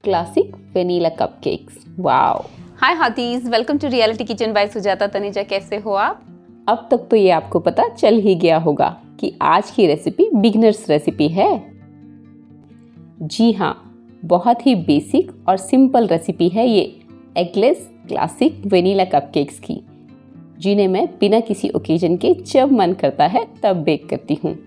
Classic vanilla cupcakes. Wow. Hi हाथीज, welcome to reality kitchen by Sujata Taneja. कैसे हो आप? अब तक तो ये आपको पता चल ही गया होगा कि आज की रेसिपी बिगनर्स रेसिपी है। जी हाँ, बहुत ही बेसिक और सिंपल रेसिपी है ये एगलेस क्लासिक वेनिला कपकेक्स की, जिन्हें मैं बिना किसी ओकेजन के जब मन करता है तब बेक करती हूँ।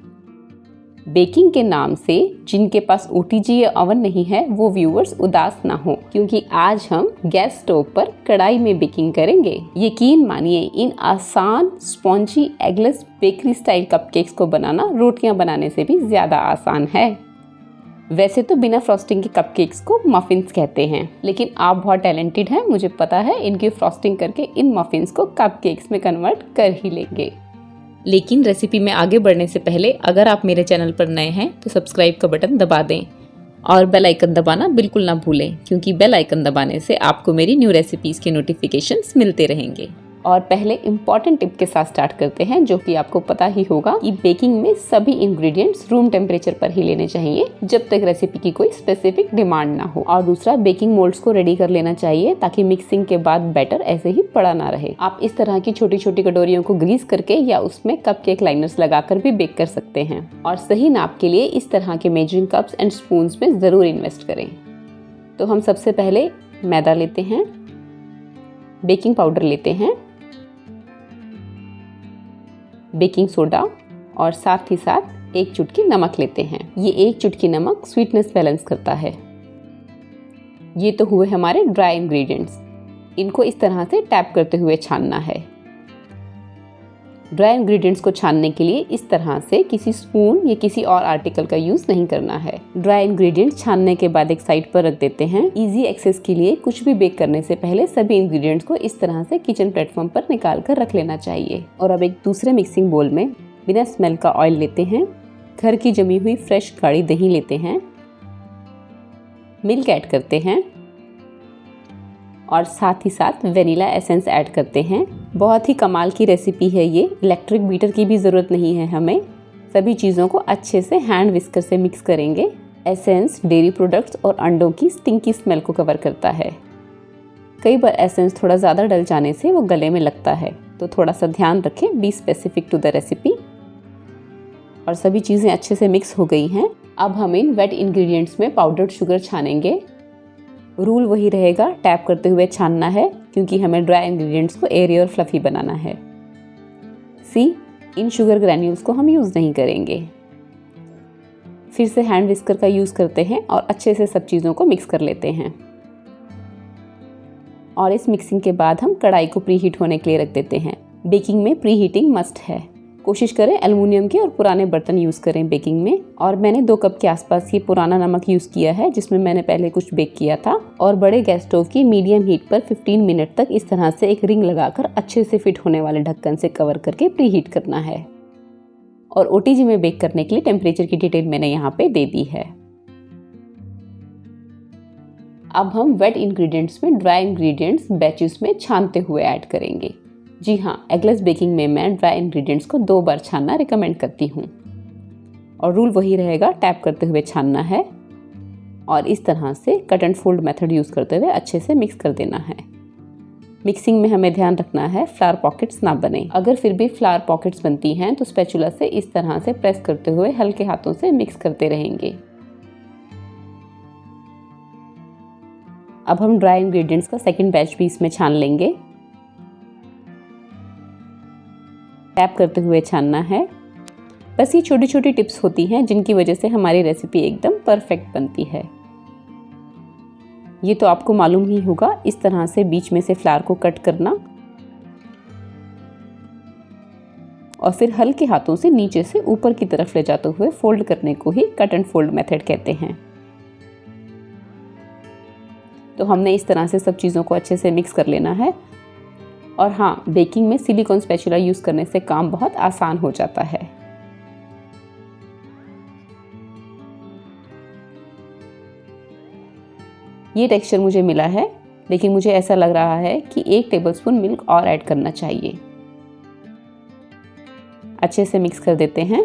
बेकिंग के नाम से जिनके पास ओटीजी या ओवन नहीं है वो व्यूअर्स उदास ना हो, क्योंकि आज हम गैस स्टोव पर कढ़ाई में बेकिंग करेंगे। यकीन मानिए, इन आसान spongy eggless bakery style cupcakes को बनाना रोटियां बनाने से भी ज्यादा आसान है। वैसे तो बिना फ्रॉस्टिंग के कपकेक्स को मफिन्स कहते हैं, लेकिन आप बहुत टैलेंटेड हैं, मुझे पता है। इनकी फ्रॉस्टिंग करके इन मफिन्स को कपकेक्स में कन्वर्ट कर ही लेंगे। लेकिन रेसिपी में आगे बढ़ने से पहले अगर आप मेरे चैनल पर नए हैं तो सब्सक्राइब का बटन दबा दें और बेल आइकन दबाना बिल्कुल ना भूलें, क्योंकि बेल आइकन दबाने से आपको मेरी न्यू रेसिपीज़ के नोटिफिकेशंस मिलते रहेंगे। और पहले इम्पॉर्टेंट टिप के साथ स्टार्ट करते हैं, जो कि आपको पता ही होगा कि बेकिंग में सभी इंग्रेडिएंट्स रूम टेम्परेचर पर ही लेने चाहिए जब तक रेसिपी की कोई स्पेसिफिक डिमांड ना हो। और दूसरा, बेकिंग मोल्ड्स को रेडी कर लेना चाहिए ताकि मिक्सिंग के बाद बैटर ऐसे ही पड़ा ना रहे। आप इस तरह की छोटी छोटी कटोरियों को ग्रीस करके या उसमें कपकेक लाइनर्स लगाकर भी बेक कर सकते हैं। और सही नाप के लिए इस तरह के मेजरिंग कप्स एंड स्पून्स में जरूर इन्वेस्ट करें। तो हम सबसे पहले मैदा लेते हैं, बेकिंग पाउडर लेते हैं, बेकिंग सोडा और साथ ही साथ एक चुटकी नमक लेते हैं। ये एक चुटकी नमक स्वीटनेस बैलेंस करता है। ये तो हुए हमारे ड्राई इंग्रेडिएंट्स। इनको इस तरह से टैप करते हुए छानना है। ड्राई इंग्रेडिएंट्स को छानने के लिए इस तरह से किसी स्पून या किसी और आर्टिकल का यूज नहीं करना है। ड्राई इंग्रेडिएंट्स छानने के बाद एक साइड पर रख देते हैं। इजी एक्सेस के लिए कुछ भी बेक करने से पहले सभी इंग्रेडिएंट्स को इस तरह से किचन प्लेटफॉर्म पर निकाल कर रख लेना चाहिए। और अब एक दूसरे मिक्सिंग बोल में बिना स्मेल का ऑयल लेते हैं, घर की जमी हुई फ्रेश गाढ़ी दही लेते हैं, मिल्क ऐड करते हैं और साथ ही साथ वेनिला एसेंस ऐड करते हैं। बहुत ही कमाल की रेसिपी है ये। इलेक्ट्रिक बीटर की भी ज़रूरत नहीं है हमें। सभी चीज़ों को अच्छे से हैंड विस्कर से मिक्स करेंगे। एसेंस डेयरी प्रोडक्ट्स और अंडों की स्टिंकी स्मेल को कवर करता है। कई बार एसेंस थोड़ा ज़्यादा डल जाने से वो गले में लगता है, तो थोड़ा सा ध्यान रखें, be specific to the recipe. और सभी चीज़ें अच्छे से मिक्स हो गई हैं। अब हम इन वेट इंग्रेडिएंट्स में पाउडर्ड शुगर छानेंगे। रूल वही रहेगा, टैप करते हुए छानना है, क्योंकि हमें ड्राई इंग्रेडिएंट्स को एयरी और फ्लफी बनाना है। इन शुगर ग्रैन्यूल्स को हम यूज़ नहीं करेंगे। फिर से हैंड विस्कर का यूज़ करते हैं और अच्छे से सब चीज़ों को मिक्स कर लेते हैं। और इस मिक्सिंग के बाद हम कढ़ाई को प्री हीट होने के लिए रख देते हैं। बेकिंग में प्री हीटिंग मस्ट है। कोशिश करें एल्युमिनियम के और पुराने बर्तन यूज़ करें बेकिंग में। और मैंने 2 कप के आसपास ये पुराना नमक यूज़ किया है, जिसमें मैंने पहले कुछ बेक किया था। और बड़े गैस स्टोव की मीडियम हीट पर 15 मिनट तक इस तरह से एक रिंग लगाकर अच्छे से फिट होने वाले ढक्कन से कवर करके प्री हीट करना है। और ओटीजी में बेक करने के लिए टेम्परेचर की डिटेल मैंने यहाँ पे दे दी है। अब हम वेट इंग्रेडिएंट्स में ड्राई इंग्रेडिएंट्स बैचेस में छानते हुए ऐड करेंगे। जी हाँ, एगलेस बेकिंग में मैं ड्राई इंग्रेडिएंट्स को 2 बार छानना रिकमेंड करती हूँ। और रूल वही रहेगा, टैप करते हुए छानना है और इस तरह से cut and fold method use करते हुए अच्छे से मिक्स कर देना है। मिक्सिंग में हमें ध्यान रखना है फ्लावर पॉकेट्स ना बने। अगर फिर भी फ्लावर पॉकेट्स बनती हैं तो स्पैचुला से इस तरह से प्रेस करते हुए हल्के हाथों से मिक्स करते रहेंगे। अब हम ड्राई इंग्रेडिएंट्स का सेकंड बैच भी इसमें छान लेंगे। टैप करते हुए छानना है। बस ये छोटी छोटी टिप्स होती हैं जिनकी वजह से हमारी रेसिपी एकदम परफेक्ट बनती है। ये तो आपको मालूम ही होगा, इस तरह से बीच में से फ्लावर को कट करना और फिर हल्के हाथों से नीचे से ऊपर की तरफ ले जाते हुए फोल्ड करने को ही कट एंड फोल्ड मेथड कहते हैं। तो हमने इस तरह से सब चीज़ों को अच्छे से मिक्स कर लेना है। और हाँ, बेकिंग में सिलिकॉन स्पैचुला यूज़ करने से काम बहुत आसान हो जाता है। ये टेक्सचर मुझे मिला है, लेकिन मुझे ऐसा लग रहा है कि 1 टेबलस्पून मिल्क और ऐड करना चाहिए। अच्छे से मिक्स कर देते हैं।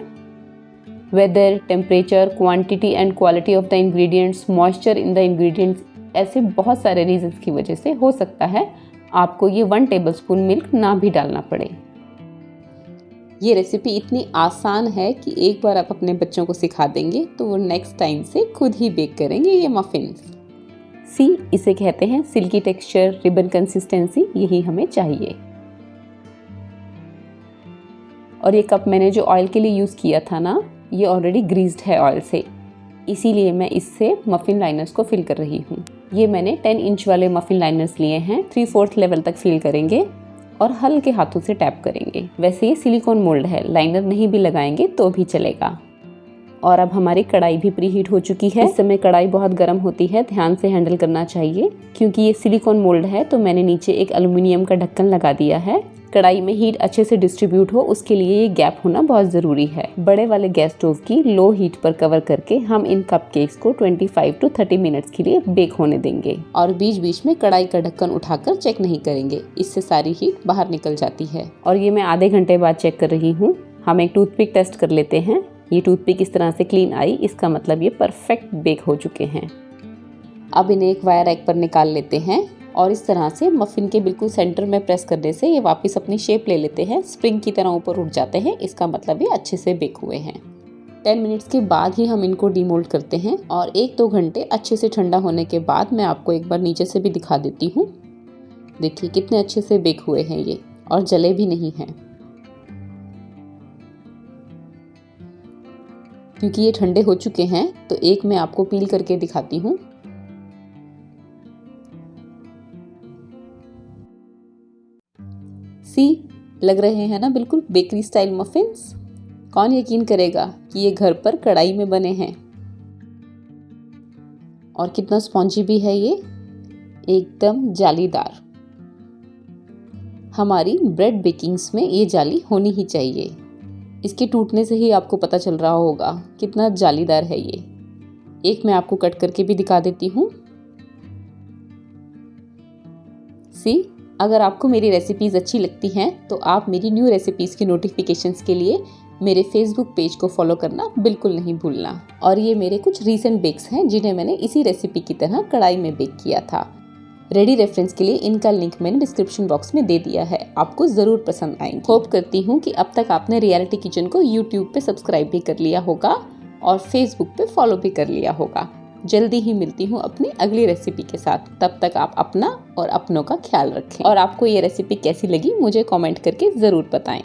Weather, temperature, quantity and quality of the ingredients, moisture in the ingredients ऐसे बहुत सारे रीजंस की वजह से हो सकता है आपको ये 1 टेबलस्पून मिल्क ना भी डालना पड़े। ये रेसिपी इतनी आसान है कि एक बार आप अपने बच्चों को सिखा देंगे तो वो नेक्स्ट टाइम से खुद ही बेक करेंगे ये मफिन्स। सी, इसे कहते हैं सिल्की टेक्सचर, रिबन कंसिस्टेंसी, यही हमें चाहिए। और ये कप मैंने जो ऑयल के लिए यूज़ किया था ना, ये ऑलरेडी ग्रीस्ड है ऑयल से, इसीलिए मैं इससे मफ़िन लाइनर्स को फिल कर रही हूँ। ये मैंने 10 इंच वाले मफ़िन लाइनर्स लिए हैं। 3/4 लेवल तक फिल करेंगे और हल्के हाथों से टैप करेंगे। वैसे ये सिलिकॉन मोल्ड है, लाइनर नहीं भी लगाएंगे तो भी चलेगा। और अब हमारी कढ़ाई भी प्रीहीट हो चुकी है। इस समय कढ़ाई बहुत गर्म होती है, ध्यान से हैंडल करना चाहिए। क्योंकि ये सिलिकॉन मोल्ड है तो मैंने नीचे एक एल्युमिनियम का ढक्कन लगा दिया है। कढ़ाई में हीट अच्छे से डिस्ट्रीब्यूट हो उसके लिए ये गैप होना बहुत ज़रूरी है। बड़े वाले गैस स्टोव की लो हीट पर कवर करके हम इन कपकेक्स को 25 to 30 मिनट्स के लिए बेक होने देंगे। और बीच बीच में कढ़ाई का ढक्कन उठाकर चेक नहीं करेंगे, इससे सारी हीट बाहर निकल जाती है। और ये मैं आधे घंटे बाद चेक कर रही हूँ। हम एक टूथपिक टेस्ट कर लेते हैं। ये टूथपिक इस तरह से क्लीन आई, इसका मतलब ये परफेक्ट बेक हो चुके हैं। अब इन्हें एक वायर रैक पर निकाल लेते हैं और इस तरह से मफ़िन के बिल्कुल सेंटर में प्रेस करने से ये वापस अपनी शेप ले लेते हैं, स्प्रिंग की तरह ऊपर उठ जाते हैं। इसका मतलब ये अच्छे से बेक हुए हैं। 10 मिनट्स के बाद ही हम इनको डीमोल्ड करते हैं और 1-2 घंटे अच्छे से ठंडा होने के बाद मैं आपको एक बार नीचे से भी दिखा देती हूँ। देखिए कितने अच्छे से बेक हुए हैं ये, और जले भी नहीं हैं। क्योंकि ये ठंडे हो चुके हैं तो एक मैं आपको पील करके दिखाती हूँ। सी, लग रहे हैं ना बिल्कुल बेकरी स्टाइल मफिन्स। कौन यकीन करेगा कि ये घर पर कढ़ाई में बने हैं। और कितना स्पॉन्जी भी है ये, एकदम जालीदार। हमारी ब्रेड बेकिंग्स में ये जाली होनी ही चाहिए। इसके टूटने से ही आपको पता चल रहा होगा कितना जालीदार है ये। एक मैं आपको कट करके भी दिखा देती हूँ। सी, अगर आपको मेरी रेसिपीज़ अच्छी लगती हैं तो आप मेरी न्यू रेसिपीज़ की नोटिफिकेशंस के लिए मेरे फेसबुक पेज को फॉलो करना बिल्कुल नहीं भूलना। और ये मेरे कुछ रीसेंट बेक्स हैं जिन्हें मैंने इसी रेसिपी की तरह कढ़ाई में बेक किया था। रेडी रेफरेंस के लिए इनका लिंक मैंने डिस्क्रिप्शन बॉक्स में दे दिया है, आपको ज़रूर पसंद आएंगे। होप करती हूँ कि अब तक आपने रियलिटी किचन को यूट्यूब पे सब्सक्राइब भी कर लिया होगा और फेसबुक पे फॉलो भी कर लिया होगा। जल्दी ही मिलती हूँ अपनी अगली रेसिपी के साथ। तब तक आप अपना और अपनों का ख्याल रखें। और आपको ये रेसिपी कैसी लगी मुझे कमेंट करके ज़रूर बताएं।